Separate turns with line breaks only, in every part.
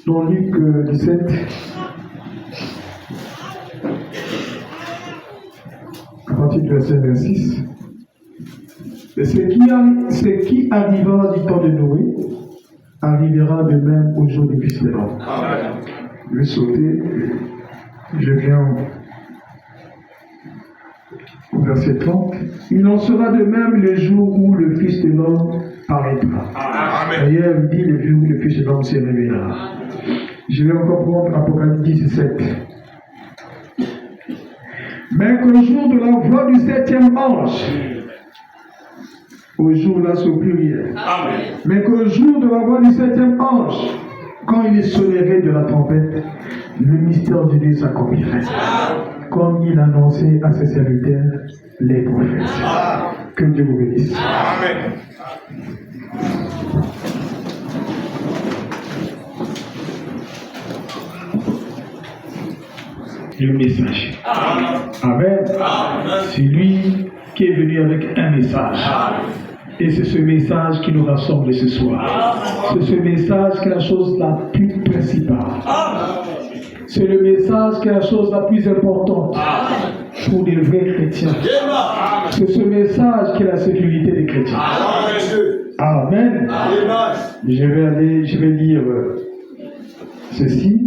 Dans Luc 17, à partir du verset 26, et ce qui arrivera du temps de Noé arrivera de même au jour du Fils de l'homme. Je vais sauter, je viens au verset 30. Il en sera de même le jour où le Fils de l'homme paraîtra. D'ailleurs, il dit le jour où le Fils de l'homme se révélera. Je vais encore prendre Apocalypse 17. Mais qu'au jour de l'envoi du 7e ange, au jour là, c'est au pluriel. Mais qu'au jour de l'envoi du 7e ange, quand il est sonnerait de la trompette, le mystère de Dieu s'accomplirait. Comme il annonçait à ses serviteurs, les prophètes. Que Dieu vous bénisse. Amen. Le message. Amen. C'est lui qui est venu avec un message. Et c'est ce message qui nous rassemble ce soir. C'est ce message qui est la chose la plus principale. C'est le message qui est la chose la plus importante pour les vrais chrétiens. C'est ce message qui est la sécurité des chrétiens. Amen. Je vais lire ceci.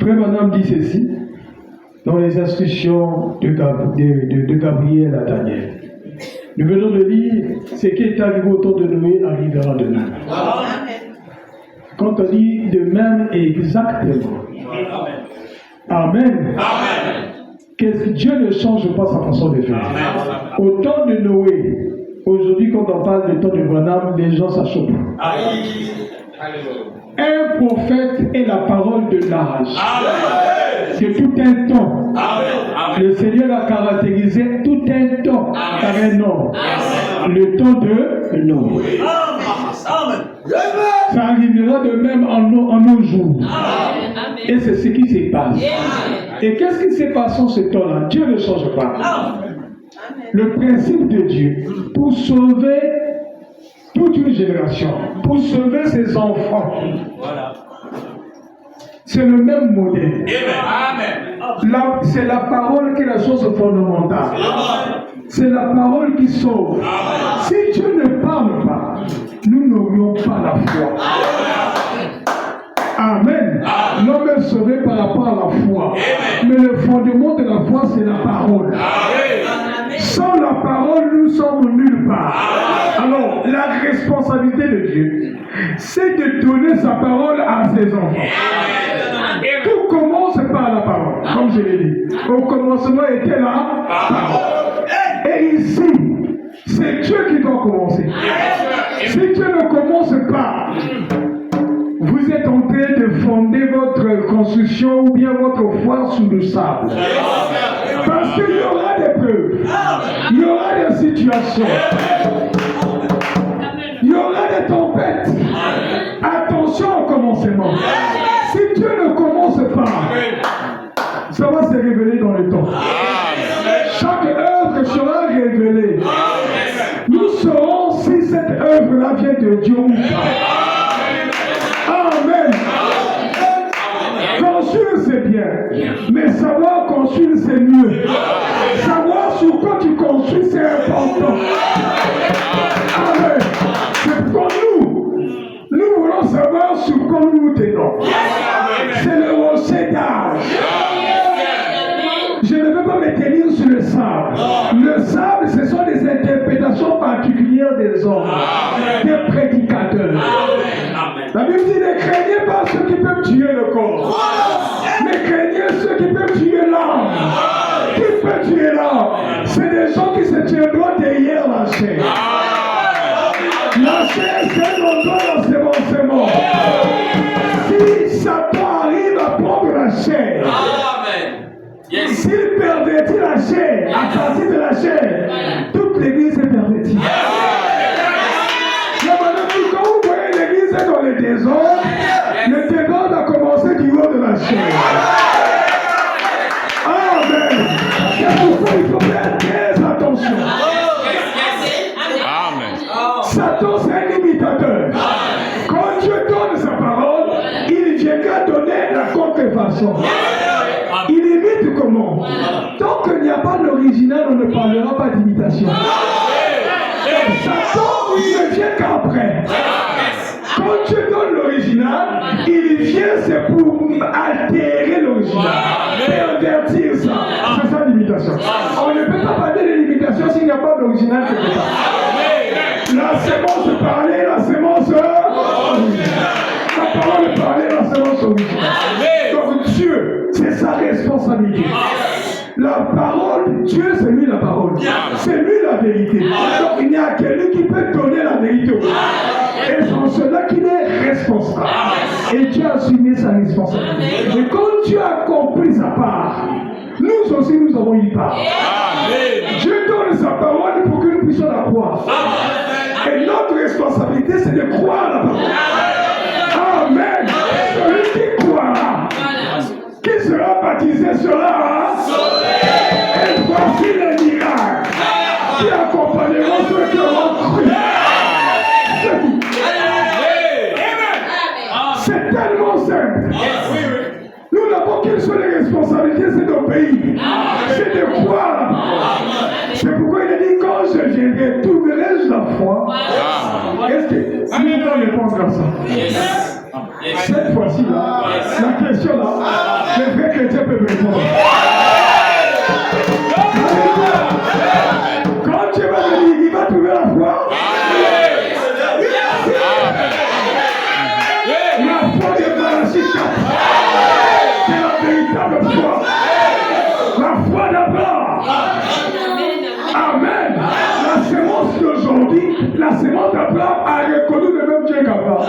Frère Branham dit ceci dans les instructions de Gabriel à Daniel. Nous venons de lire ce qui est arrivé au temps de Noé arrivera de même. Quand on dit de même exactement. Amen. Que Dieu ne change pas sa façon de faire. Au temps de Noé, aujourd'hui quand on parle du temps de Branham, les gens s'achoppent. Un prophète est la parole de l'âge. C'est tout un temps. Le Seigneur a caractérisé tout un temps par un nom. Le temps de Noé. Ça arrivera de même en nos jours. Et c'est ce qui se passe. Et qu'est-ce qui s'est passé en ce temps-là? Dieu ne change pas. Le principe de Dieu pour sauver toute une génération, pour sauver ses enfants. C'est le même modèle. C'est la parole qui est la chose fondamentale. C'est la parole qui sauve. Si Dieu ne parle pas, nous n'aurions pas la foi. Amen. L'homme est sauvé par rapport à la foi. Mais le fondement de la foi, c'est la parole. Sans la parole, nous sommes nulle part. Alors, la responsabilité de Dieu, c'est de donner sa parole à ses enfants. Et tout commence par la parole, comme je l'ai dit. Au commencement était la parole. Et ici, c'est Dieu qui doit commencer. Si Dieu ne commence pas, vous êtes en train de fonder votre construction ou bien votre foi sous le sable. Parce qu'il y aura des preuves, il y aura des situations, il y aura des tempêtes. Attention au commencement. Si Dieu ne commence pas, ça va se révéler dans le temps. Chaque œuvre sera révélée. Nous saurons si cette œuvre-là vient de Dieu ou pas. Amen. Construire c'est bien, mais savoir construire c'est mieux. Savoir sur quoi tu construis c'est important. Amen. C'est pourquoi nous voulons savoir sur quoi nous nous tenons. C'est le rocher d'âge. Je ne veux pas me tenir sur le sable. Le sable, ce sont des interprétations particulières des hommes, des prédicateurs. La Bible dit ne craignez pas ceux qui peuvent tuer le corps, mais craignez ceux qui peuvent tuer l'âme. Qui peut tuer l'âme? C'est des gens qui se tiendront derrière la chair. La chair, c'est l'endroit d'ensemencement. Si Satan arrive à prendre la chair, s'il pervertit la chair, à partir de la chair, toute l'église est pervertie. Quand vous voyez l'église dans le désordre, le désordre a commencé du haut de la chair. Amen. C'est pour ça qu'il faut faire très attention. Amen. Satan, c'est un imitateur. Quand Dieu donne sa parole, il viendra donner la contrefaçon. Il imite comment? Tant qu'il n'y a pas l'original, on ne parlera pas d'imitation. Satan, il ne vient qu'après. Quand Dieu donne l'original, il vient, c'est pour altérer l'original, pervertir ça. C'est ça l'imitation. On ne peut pas parler de l'imitation s'il n'y a pas d'original quelque part. La sémence de parler, la sémence originale. La parole de parler, la sémence originale. Donc Dieu, c'est sa responsabilité. La parole, Dieu c'est lui la parole. C'est lui la vérité. Donc il n'y a que lui qui peut donner la vérité. Et c'est en cela qu'il est responsable. Et Dieu a assumé sa responsabilité. Et quand Dieu a compris sa part, nous aussi nous avons une part. Dieu donne sa parole pour que nous puissions la croire. Et notre responsabilité c'est de croire la parole. Amen. Celui qui croira, qui sera baptisé sera sauvé. Et voici les miracles qui accompagneront ceux qui auront cru. C'est tellement simple. Nous n'avons qu'une seule responsabilité, c'est d'obéir. C'est de croire. C'est pourquoi il a dit quand je viendrai, trouverai-je la foi? Est-ce que nous pouvons répondre à ça? Cette fois-ci-là, la question là, le vrai chrétien peut répondre. Quand Dieu va venir, il va trouver la foi. La foi de Malachie 4, c'est la véritable foi. La foi d'Abraham. Amen. La sémence d'aujourd'hui, la sémence d'Abraham a reconnu le même Dieu qu'Abraham.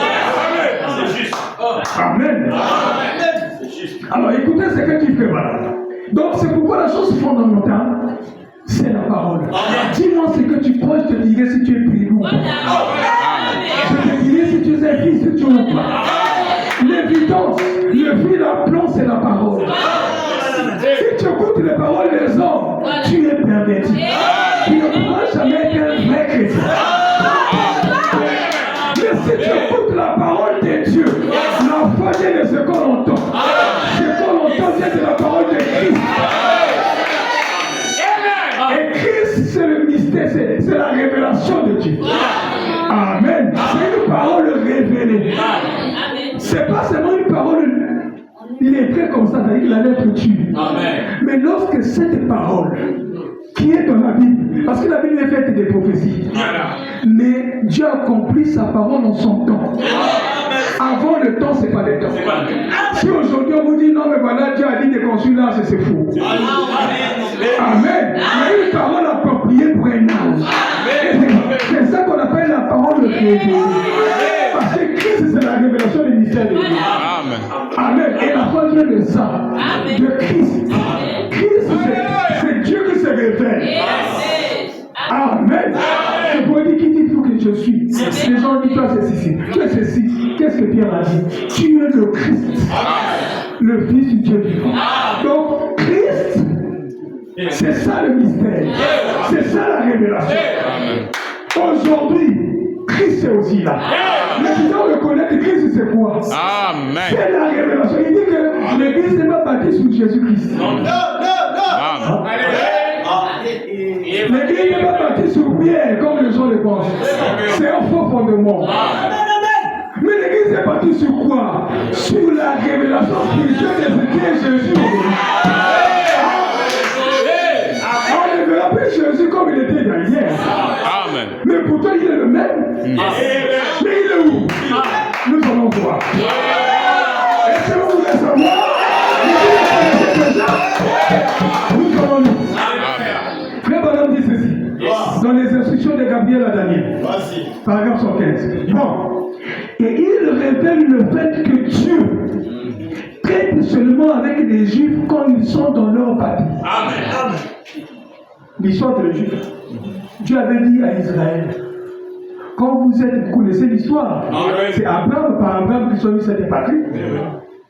Amen. Alors écoutez ce que tu fais voilà. Donc c'est pourquoi la chose fondamentale, c'est la parole. Dis-moi ce que tu crois, je te dirai si tu es privé ou pas. Je te dirai si tu es fils de Dieu ou pas. L'évidence, le fil à plomb, c'est la parole. Si tu écoutes les paroles des hommes, tu es perverti. Tu ne pourras jamais être un vrai chrétien. Mais si tu écoutes la parole de Dieu, la foi vient de ce qu'on entend. Ce qu'on entend vient de la parole de Christ. Et Christ, c'est le mystère, c'est la révélation de Dieu. Amen. C'est une parole révélée. C'est pas seulement une parole, il est très comme ça, c'est-à-dire la lettre tue. Mais lorsque cette parole qui est dans la Bible, parce que la Bible est faite des prophéties, mais Dieu a accompli sa parole en son temps. Avant le temps, c'est pas le temps. Si aujourd'hui on vous dit non, mais voilà, Dieu a dit de construire là, c'est faux. Amen. Il y a une parole appropriée pour un âge. C'est ça qu'on appelle la parole révélée. Parce que Christ, c'est la révélation du mystère de Dieu. Amen. Et la foi vient de ça, de Christ. Christ, c'est Dieu qui se révèle. Amen. C'est pour dire qui dit tout que je suis. Les gens disent toi c'est ceci. Tu es ceci. Qu'est-ce que Pierre a dit? Tu es le Christ, le Fils du Dieu vivant. Donc Christ, c'est ça le mystère. C'est ça la révélation. Aujourd'hui, Christ est aussi là. Mais si on reconnaît que Christ, c'est quoi?
Amen.
C'est la révélation. Il dit que l'Église n'est pas bâtie sur Jésus-Christ. Non. L'Église n'est pas bâtie sur Pierre, comme les gens le pensent. C'est un faux fondement. Mais l'Église est bâtie sur quoi? Sur la révélation spirituelle de ce qui est Jésus. On ne verra plus Jésus comme il était hier. Amen. Mais pourtant il est le même. Mais il est où? Nous allons voir. Est-ce que vous voulez savoir? Nous allons nous. Frère Branham dit ceci. Dans les instructions de Gabriel à Daniel. Paragraphe 115. Bon. Et il révèle le fait que Dieu traite seulement avec les Juifs quand ils sont dans leur patrie. Amen. L'histoire de l'Égypte. Dieu avait dit à Israël, quand vous connaissez l'histoire, c'est Abraham, par Abraham qu'ils sont mis cette patrie.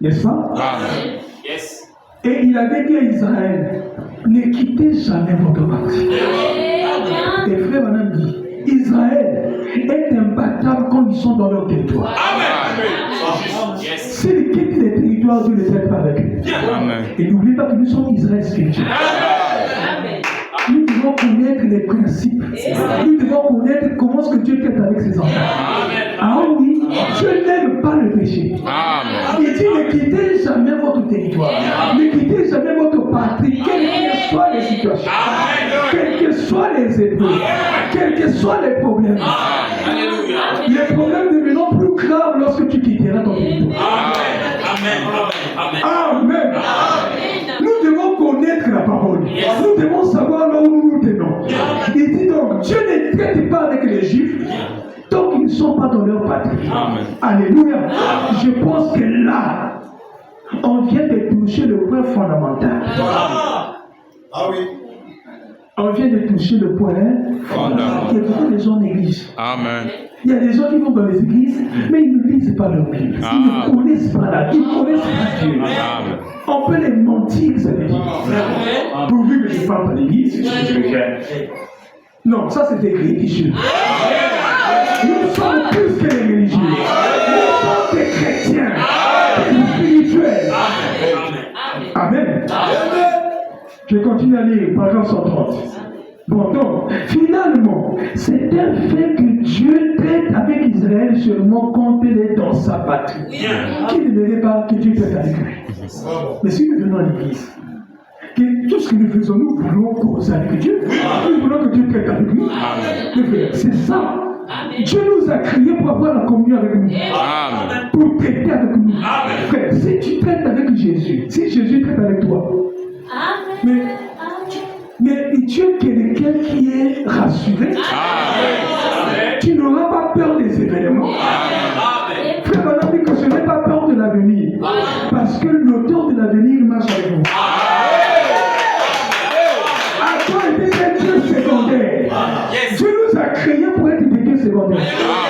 N'est-ce pas? Amen. Yes. Et il avait dit à Israël, ne quittez jamais votre patrie. Et frère Manan dit, Israël est table quand ils sont dans leur territoire.
Amen.
S'ils quittent les territoires, Dieu ne les traite pas avec eux. Et n'oubliez pas que nous sommes Israël spirituel. Nous devons connaître les principes. Nous devons connaître comment est-ce que Dieu traite avec ses enfants. Ah oui, Dieu n'aime pas le péché. Il dit ne quittez jamais votre territoire. Ne quittez jamais votre patrie, quelles que soient les situations, quelles que soient les épreuves, quels que soient les problèmes. Les problèmes deviendront plus graves lorsque tu quitteras ton territoire. Amen. Nous devons connaître la parole. Nous devons savoir là où nous nous tenons. Il dit donc, Dieu ne traite pas avec les Juifs tant qu'ils ne sont pas dans leur patrie. Alléluia. Je pense que là, on vient de toucher le point fondamental.
Ah oui.
On vient de toucher le point fondamental que beaucoup de gens négligent.
Amen.
Il y a des gens qui vont dans les églises, mais ils ne lisent pas leur Bible. Ils ne connaissent pas la Bible, ils ne connaissent pas Dieu. On peut les mentir, ça veut dire. Pourvu que je parle dans l'église, je vais faire. Non, ça c'est des religieux. Nous sommes plus que les religieux. Nous sommes des chrétiens, des spirituels. Amen. Je continue à lire, paragraphe 130. Bon, donc, finalement, c'est un fait que Dieu traite avec Israël seulement quand elle est dans sa patrie. Qui ne verrait pas que Dieu traite avec lui? Mais si nous venons à l'église, tout ce que nous faisons, nous voulons causer avec Dieu. Nous voulons que Dieu traite avec nous. C'est ça. Dieu nous a créés pour avoir la communion avec nous. Pour traiter avec nous. Frère, si tu traites avec Jésus, si Jésus traite avec toi, mais tu es quelqu'un qui est rassuré. Tu n'auras pas peur des événements. Frère, on a dit que je n'ai pas peur de l'avenir. Parce que l'auteur de l'avenir marche avec nous. À toi, il était un Dieu secondaire. Dieu nous a créés pour être des dieux secondaires.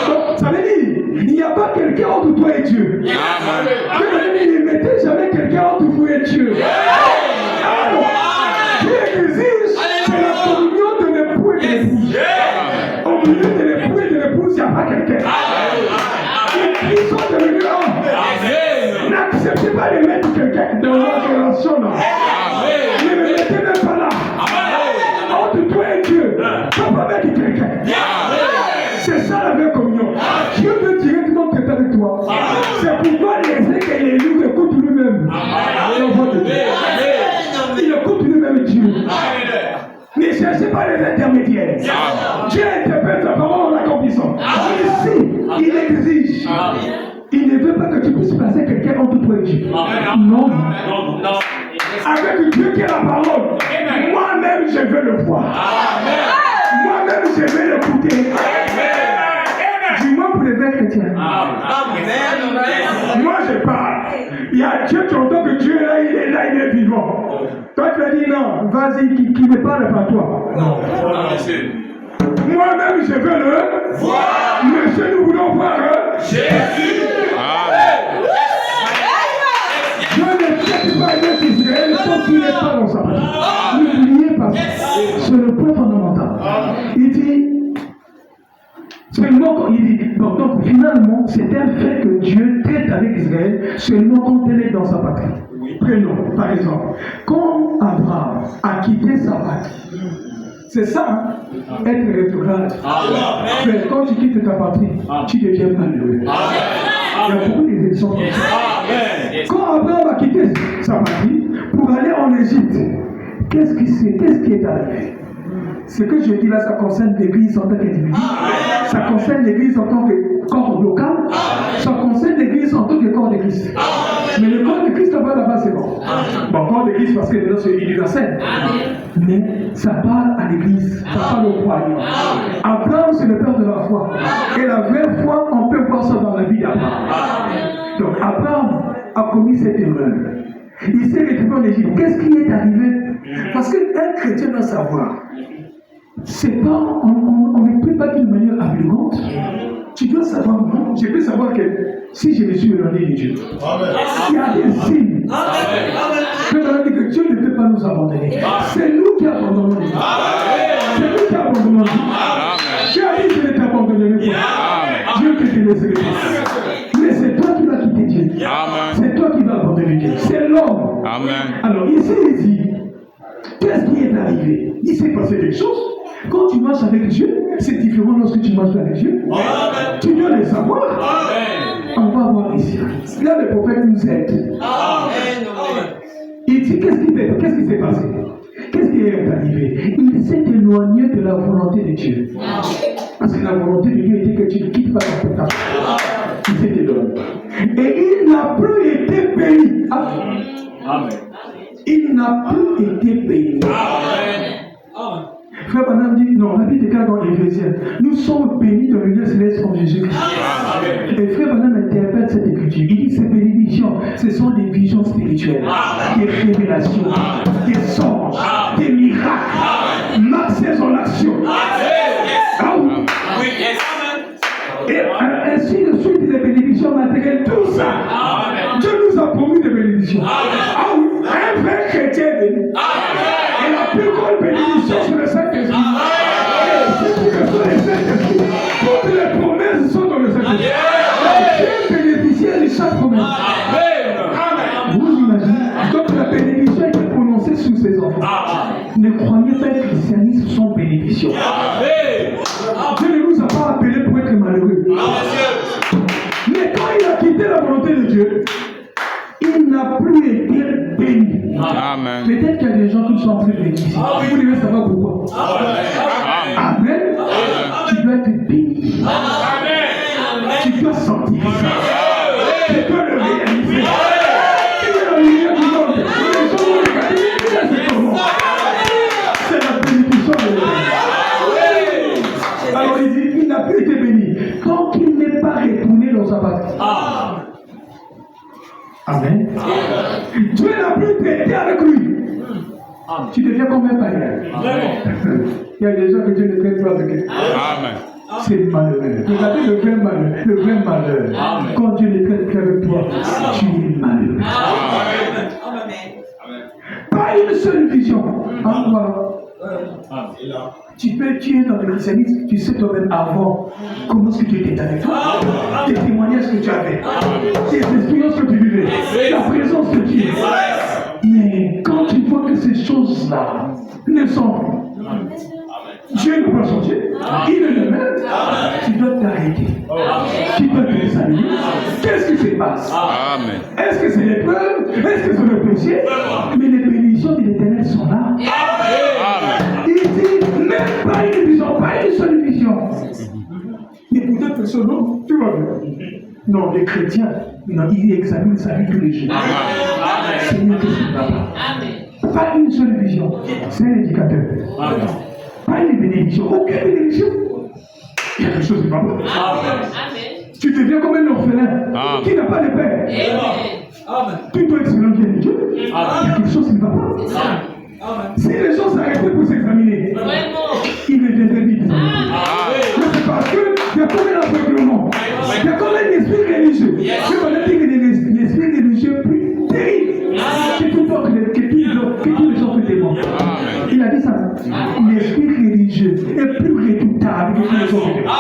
Donc, ça veut dire, il n'y a pas quelqu'un entre toi et Dieu. Il ne mettait jamais quelqu'un entre vous et Dieu. Dieu existe, c'est la communion de l'époux et de l'épouse. Au milieu de l'époux et de l'épouse, il n'y a pas quelqu'un. Ils sont devenus un. N'acceptez pas de mettre quelqu'un dans la relation là. Ne me mettez même pas là. Entre toi et Dieu, tu ne peux pas mettre quelqu'un. C'est ça la vraie communion. Dieu veut directement traiter avec toi. C'est pourquoi laisser que les loups écoutent lui-même. Il écoute lui-même Dieu. Ne cherchez pas les intermédiaires. Dieu interprète la parole en l'accomplissant. Ici, il exige. Il ne veut pas que tu puisses placer quelqu'un entre toi et Dieu. Non. Avec Dieu qui est la parole, moi-même je veux le voir. Moi-même je veux l'écouter. Du moins pour les vrais chrétiens. Moi je parle. Il y a Dieu qui entend que Dieu est là, il est vivant. Toi tu as dit non, vas-y, qui ne parle pas toi. Non. Moi-même je veux le voir. Monsieur, nous voulons voir Jésus. Dieu ne traite pas avec Israël tant qu'il n'est pas dans sa patrie. N'oubliez pas, c'est le point fondamental. Il dit, seulement quand il dit, donc finalement, c'est un fait que Dieu traite avec Israël seulement quand elle est dans sa patrie. Prenons, par exemple, quand Abraham a quitté sa patrie, c'est ça, hein? Être rétrograde. Mais quand tu quittes ta patrie, tu deviens malheureux. Il y a beaucoup d'exemples comme ça. Quand Abraham a quitté sa patrie pour aller en Égypte, qu'est-ce qui est arrivé? Ce que je dis là, ça concerne l'Église en tant qu'individu. Ça concerne l'Église en tant que corps local. Ça concerne l'Église en tant que corps d'Église. Mais le corps de Christ là-bas, c'est bon. Bon, corps d'Église parce que là, c'est universel. Mais ça parle à l'Église, ça parle au croyant. Abraham, c'est le père de la foi. Et la vraie foi, on peut voir ça dans la vie d'Abraham. Donc, Abraham a commis cette erreur. Il s'est retrouvé en Égypte. Qu'est-ce qui est arrivé? Parce qu'un chrétien doit savoir. C'est pas, on ne peut pas d'une manière arrogante. Tu dois savoir, non, je peux savoir que si je me suis éloigné de Dieu, il y a des signes. Que Dieu ne peut pas nous abandonner. C'est nous qui abandonnons les gens. C'est nous qui abandonnons les gens. Dieu a dit que je ne t'abandonnerai pas. laisser le Christ. Mais c'est toi qui vas quitter Dieu. C'est toi qui vas abandonner Dieu. C'est l'homme. Alors ici, il dit, qu'est-ce qui est arrivé? Il s'est passé quelque chose. Quand tu marches avec Dieu, c'est différent lorsque tu marches avec Dieu. Tu dois le savoir. On va voir ici. Là, le prophète nous aide. Il dit, qu'est-ce qui s'est passé? Qu'est-ce qui est arrivé? Il s'est éloigné de la volonté de Dieu. Parce que la volonté de Dieu était que tu ne quittes pas ton pétard. Il s'est éloigné. Et il n'a plus été béni. Amen. Il n'a plus été béni. Amen. Frère Branham dit, non, la Bible déclare dans l'Éphésiens, nous sommes bénis dans le lieu céleste comme Jésus-Christ. Et Frère Branham interprète cette écriture. Il dit, ces bénédictions, ce sont des visions spirituelles, des révélations, des songes, des miracles, l'accès en action. Ah oui. Et ainsi de suite, des bénédictions matérielles, tout ça. Dieu nous a promis des bénédictions. Ah oui, un vrai chrétien est béni. Et la plus grande bénédiction sur le Saint-Esprit. Toutes les promesses sont dans le Saint-Esprit. Dieu bénéficiaire de chaque promesse. Vous imaginez? Donc la bénédiction est prononcée sur ses enfants. Ne croyez pas que le christianisme sont bénédictions. Dieu ne nous a pas appelés pour être malheureux. Mais quand il a quitté la volonté de Dieu, il n'a plus été béni. Amen. Peut-être qu'il y a des gens qui ne sont plus bénis. Vous devez savoir pourquoi. Amen. Tu dois être béni. Tu dois sentir ça. Tu dois le réaliser. Tu dois le réaliser. C'est la bénédiction de Dieu. Alors il dit qu'il n'a plus été béni tant qu'il n'est pas retourné dans sa patrie. Amen. Dieu n'a plus traité avec lui. Tu deviens comme un païen. Il y a des gens que Dieu ne traite pas avec eux. C'est malheureux. Regardez le vrai malheur. Quand Dieu ne traite qu'avec toi, tu es malheureux. Pas une seule vision. Tu es dans le christianisme, tu sais toi-même avant comment est-ce que tu étais avec toi, tes témoignages que tu avais, tes expériences que tu vivais, la présence que tu es. Mais quand tu vois que ces choses-là ne sont plus, Dieu ne peut changer, il est le même, tu dois t'arrêter, tu dois te déshabiller. Qu'est-ce qui se passe? Est-ce que c'est l'épreuve? Est-ce que c'est le péché? Mais les bénédictions de l'Éternel sont là. Il dit, même pas une vision, pas une seule vision. Mais pour d'autres personnes, non, tu vas bien. Non, les chrétiens, non, ils examinent sa vie tous les jours. Seigneur, qu'est-ce qui ne va pas? Pas une seule vision. C'est un indicateur. Pas une bénédiction, aucune bénédiction. Il y a quelque chose qui ne va pas. Tu deviens comme un orphelin qui n'a pas de père. Tu dois excellent bien de Dieu. Il y a quelque chose qui ne va pas. Si les gens s'arrêtaient pour s'examiner, ils ne viendraient vite. Mais c'est parce qu'il y a comme un aveuglement. Il y a comme un esprit religieux. Je veux dire que l'esprit religieux est plus terrible que tous les autres démons. Il a dit ça. L'esprit religieux est plus redoutable que tous les autres démons.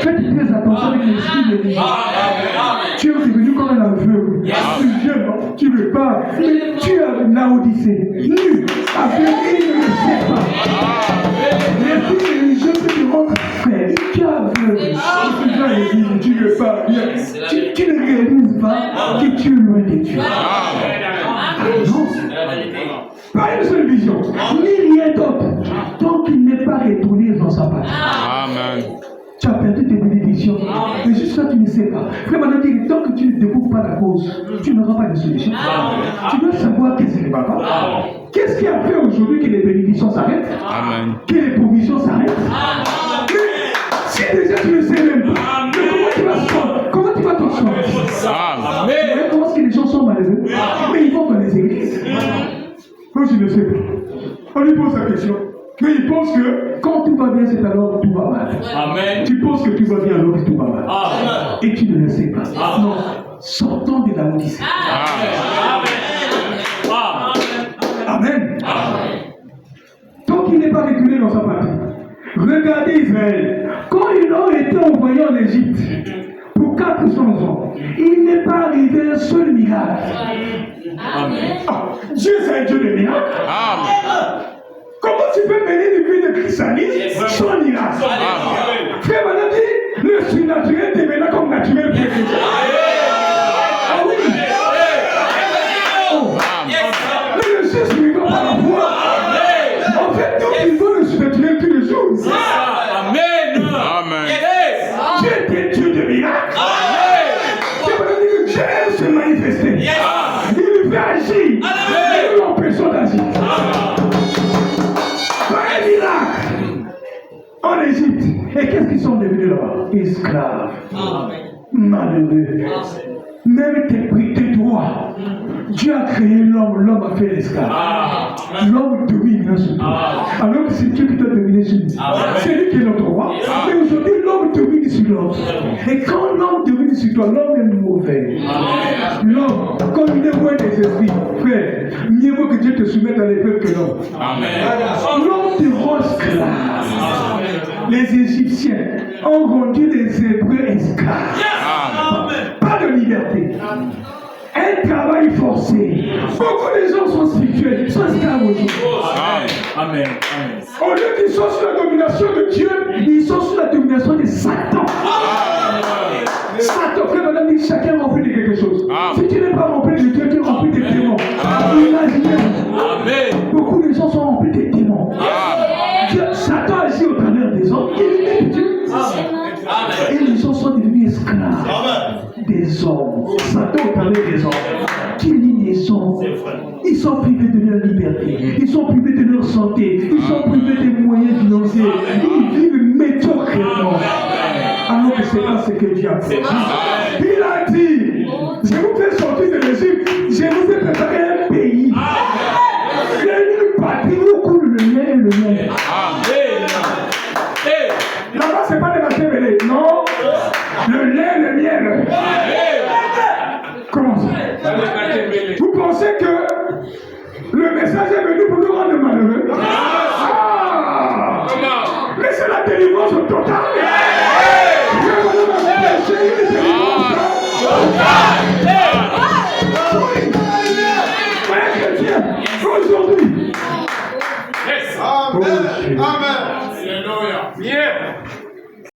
Faites très attention avec l'esprit religieux. Tu es devenu comme un aveugle. Tu ne veux pas. Mais tu es Laodicée. Nu. Avec il ne le sait pas. L'esprit religieux peut te rendre frère. Tu es aveugle. Tu viens à l'église, tu ne veux pas bien. Tu ne réalises pas que tu es loin de Dieu. Non. Pas une seule vision, ni rien d'autre, tant qu'il n'est pas retourné dans sa patrie. Amen. Tu as perdu tes bénédictions. Et juste ça, tu ne sais pas. Frère, maintenant, tant que tu ne découvres pas la cause, tu n'auras pas de solution. Tu dois savoir qu'est-ce qui ne va pas. Qu'est-ce qui a fait aujourd'hui que les bénédictions s'arrêtent? Amen. Que les provisions s'arrêtent? Mais si déjà tu ne sais même pas, comment tu vas t'en sortir? Mais comment est-ce que les gens sont malheureux? Mais ils vont dans les églises. Moi, je ne sais pas. On lui pose la question. Mais il pense que quand tout va bien, c'est alors que tout va mal. Amen. Tu penses que tout va bien alors que tout va mal. Amen. Et tu ne le sais pas. Amen. Non. Sortons de la maudissette. Amen. Amen. Tant qu'il n'est pas reculé dans sa patrie. Regardez Israël. Quand ils ont été envoyés en Égypte pour 400 ans, il n'est pas arrivé un seul miracle. Dieu, c'est un Dieu de miracles. Comment tu peux mener une vie de christianisme sans miracle? Frère, on a dit, le surnaturel devenait comme naturel pour les chrétiens. Ah oui. Mais le juste vivant par la foi. En fait, nous vivons le surnaturel tous les jours.
Amen.
Dieu est Dieu de miracles. C'est pour dire que Dieu aime se manifester. Il veut agir. Nous l'empêchons d'agir. Un miracle en Égypte. Et qu'est-ce qu'ils sont devenus là-bas? Esclaves. Malheureux. Même tes droits. Dieu a créé l'homme, l'homme a fait l'esclave. L'homme domine sur toi. Alors que c'est Dieu qui doit dominer sur nous. C'est lui qui est notre roi. Mais aujourd'hui, l'homme domine sur l'autre. Et quand l'homme domine sur toi, l'homme est mauvais. L'homme, quand il est loin des esprits, frère, mieux vaut que Dieu te soumette à l'épreuve que l'homme. L'homme te rend esclave. Les Égyptiens ont rendu les Hébreux esclaves. Pas de liberté. Un travail forcé. Beaucoup de gens sont spirituels, sont esclaves aujourd'hui.
Amen.
Au lieu qu'ils soient sous la domination de Dieu, ils sont sous la domination de Satan. Satan, frère, madame, dit chacun est rempli de quelque chose. Si tu n'es pas rempli de Dieu, tu es rempli de démons. Imaginez, beaucoup de gens sont remplis de démons. Satan agit au travers des hommes. Il est Dieu. Et les gens sont devenus esclaves des hommes. Satan au travers des hommes. Quelle liaison! Ils sont privés de leur liberté. Ils sont privés de leur santé. Ils sont privés des moyens financiers. Ils vivent médiocrement. Alors que c'est pas ce que Dieu a fait. Il a dit, je vous fais sortir de l'Égypte. Je vous ai préparé un pays. Une patrie où coule le lait et le miel. Là-bas, ce n'est pas des matières mêlées. Non. Le lait et le miel. Comment ça? Vous pensez que le message est venu pour nous rendre malheureux?